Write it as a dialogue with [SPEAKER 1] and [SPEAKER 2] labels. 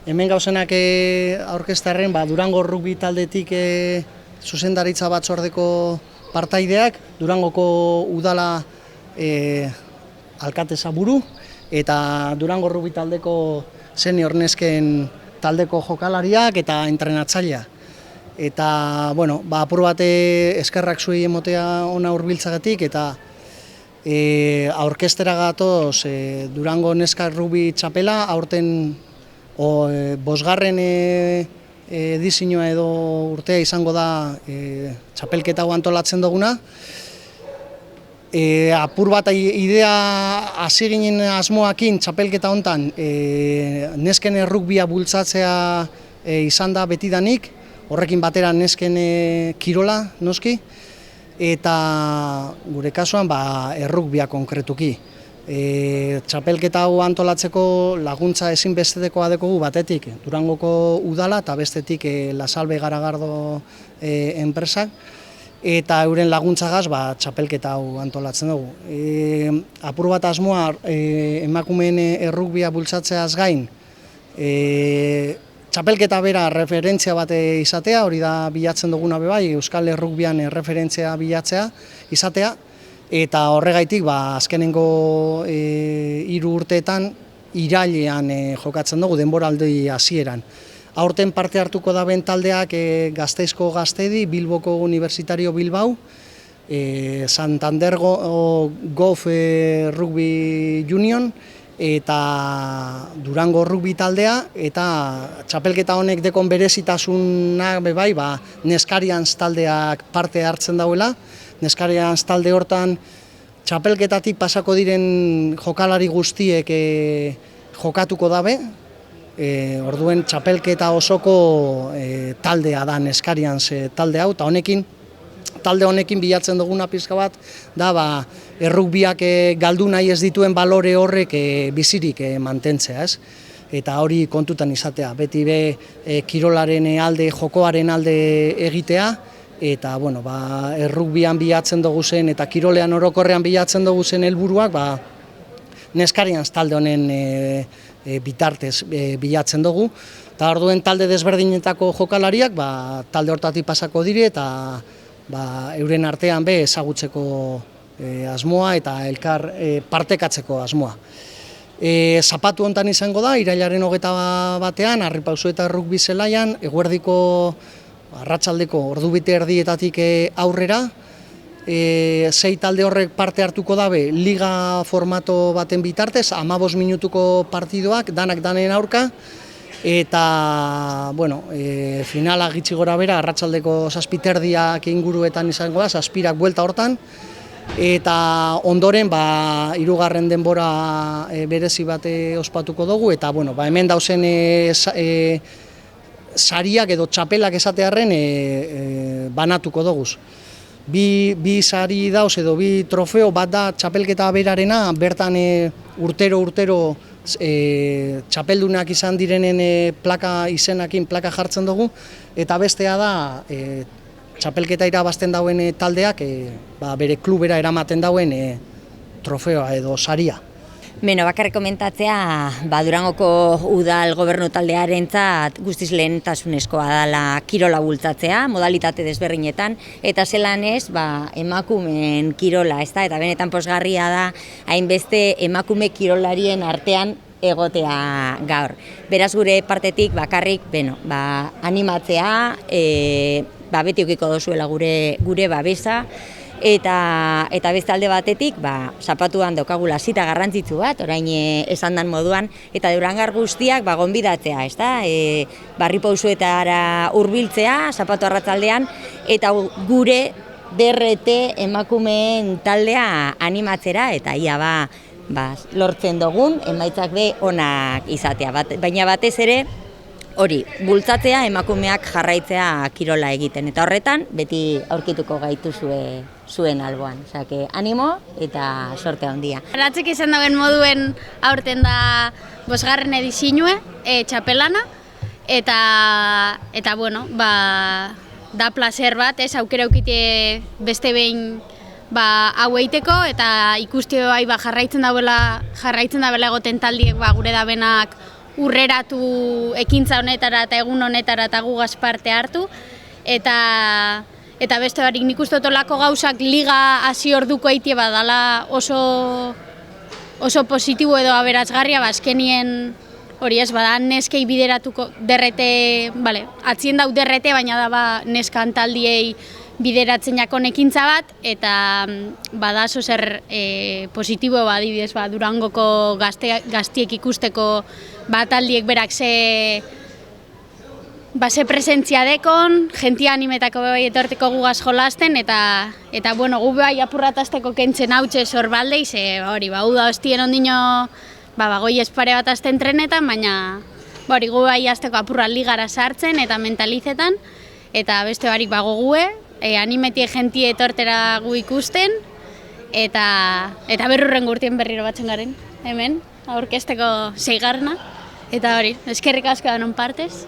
[SPEAKER 1] Hemen gauzenak aurkeztearren, Durango rugby taldetik zuzendaritza batzordeko partaideak, Durangoko udala alkatesa buru, eta Durango rugby taldeko senior nesken taldeko jokalariak eta entrenatzailea. Eta, apur bate eskerrak zuei emotea ona hurbiltzagatik, eta aurkeztera gatoz Durango neska rugby txapela, aurten bosgarren edizioa edo urtea izango da txapelketa hau antolatzen duguna. Apur bat idea hasi ginen asmoakin txapelketa hontan nesken rugbya bultzatzea izan da betidanik, horrekin batera nesken kirola noski, eta gure kasuan errugbia konkretuki. Txapelketa hau antolatzeko laguntza ezinbestekoa dekogu batetik Durangoko udala eta bestetik La Salve Garagardo enpresak, eta euren laguntzagaz txapelketa hau antolatzen dugu. Apur bat asmoa emakumeen errugbia bultzatzeaz gain, txapelketa bera referentzia bat izatea, hori da bilatzen duguna bai, Euskal Errugbian referentzia bilatzea izatea, eta horregaitik azkenengo 3 urteetan irailean jokatzen dugu, denboraldi hasieran. Aurten parte hartuko daben taldeak Gasteizko Gaztedi, Bilboko Universitario Bilbao, Santandergo Golf Rugby Union, eta Durango rugby taldea, eta txapelketa honek dekon berezitasunak bai, Neskarians taldeak parte hartzen dauela. Neskarians talde hortan txapelketatik pasako diren jokalari guztiek jokatuko dabe, orduen txapelketa osoko taldea da Neskarians talde hau, eta talde honekin bilatzen duguna pizka bat da errugbiak galdu nahi ez dituen balore horrek bizirik mantentzea, ez? Eta hori kontutan izatea, beti kirolaren alde, jokoaren alde egitea, eta errugbian bilatzen dugu zen eta kirolean orokorrean bilatzen dugu zen helburuak Neskarians talde honen bitartez bilatzen dugu. Eta orduen talde desberdinetako jokalariak talde hortatik pasako dire eta euren artean ezagutzeko asmoa eta elkar partekatzeko asmoa. Zapatu hontan izango da, irailaren 21ean, Harripauzu eta rugby zelaian, eguerdiko arratsaldeko ordubete erdietatik aurrera, 6 talde horrek parte hartuko dabe liga formato baten bitartez, 15 minutuko partidoak, danak danen aurka, eta finala gitxi gora bera, arratsaldeko 7:30 inguruetan izango da, 7 buelta hortan, eta ondoren 3. denbora berezi bate ospatuko dugu, eta hemen dauzen sariak edo txapelak esatearren banatuko dugu. Bi sari dauz edo bi trofeo, bat da txapelketa berarena, bertan urtero txapeldunak izan direnen plaka izenakin plaka jartzen dugu, eta bestea da txapelketa irabazten dauen taldeak bere klubera eramaten dauen trofeoa edo saria.
[SPEAKER 2] Bakarrik komentatzea, Durangoko udal gobernu taldearentzat guztiz lehentasunezkoa dela kirola bultzatzea, modalitate desberdinetan, eta zelan ez, emakumeen kirola, eta benetan pozgarria da, hainbeste emakume kirolarien artean egotea gaur. Beraz gure partetik bakarrik, animatzea, beti ukiko dozuela gure babesa, eta beste alde batetik, zapatuan daukagula zita garrantzitsu bat, orain esan dan moduan, eta Durangar guztiak gonbidatzea, Harripauzuetara hurbiltzea, zapatu arratsaldean, eta gure DRT emakumeen taldea animatzera, eta ia lortzen dugun, emaitzak onak izatea, baina batez ere, hori, bultzatzea emakumeak jarraitzea kirola egiten, eta horretan beti aurkituko gaituzue zuen alboan. Osea, animo eta sorte handia.
[SPEAKER 3] Aratzek izan dauen moduen aurten da 5. edizioa txapelana, eta da placer bat, aukera aukite beste behin hau eiteko, eta ikusti jarraitzen dabela egoten taldiek gure dabenak urreratu ekintza honetara eta egun honetara eta gugaz parte hartu, eta beste barik nik uste otolako gauzak liga hasi orduko eitie badala oso positibo edo aberatsgarria, azkenien hori ez, bada neskei bideratuko derrete, atzien dau derrete, baina da neskan taldiei bideratzen jakon ekintza bat, eta bada oso zer positibo adibidez, Durangoko gaztiek ikusteko taldiek berak ze presentzia dekon, jentia animetako bai etorteko gugaz jolasten, eta gu bai apurratazteko kentzen hautxe sorbaldei, ze hori, uda hostien ondino goi espare bat azten trenetan, baina gu bai azteko apurra ligara sartzen eta mentalizetan, eta beste barik gogue, animetie jentie etortera gu ikusten, eta berrurren gurtien berriro batzen garen, hemen, aurkezteko 6. eta hori, eskerrik asko danon partez.